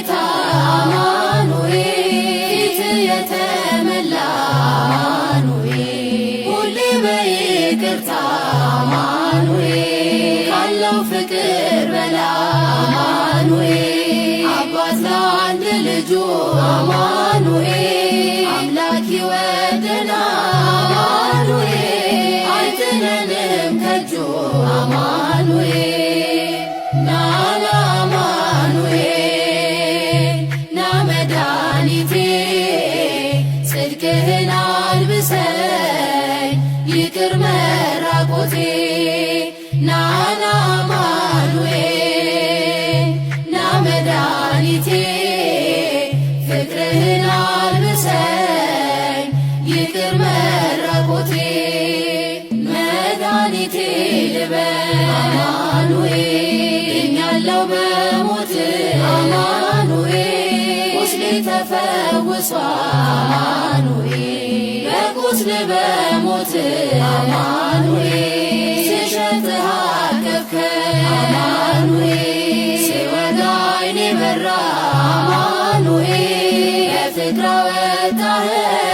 ጌታ አማኑኤል ፊት የተመላ አማኑኤል ሁሌ በይቅርታ አማኑኤል ካለው ፍቅር በላይ አማኑኤል አባት ለአንድ ልጁ አማኑኤል አምላክ ይወደናል አማኑኤል አይጥለንም ከእጁ አማኑኤል ና አማኑኤል ና መድኃኒቴ ጽድቅህን አልብሰኝ ይቅር መራቆቴ ና አማኑኤል ና መድኃኒቴ ፍቅርህን አልብሰኝ ይቅር መራቆቴ መድኃኒቴ ልበል አማኑኤል ያለው በሞት አማኑኤል ቁስሌ ተፈውሷል አማኑኤል በቁስል በሞት አማኑኤል ስሸትህ አቀፍከኝ አማኑኤል ሲወጋ ዓይኔ በራ አማኑኤል በፍቅር አወጣኸኝ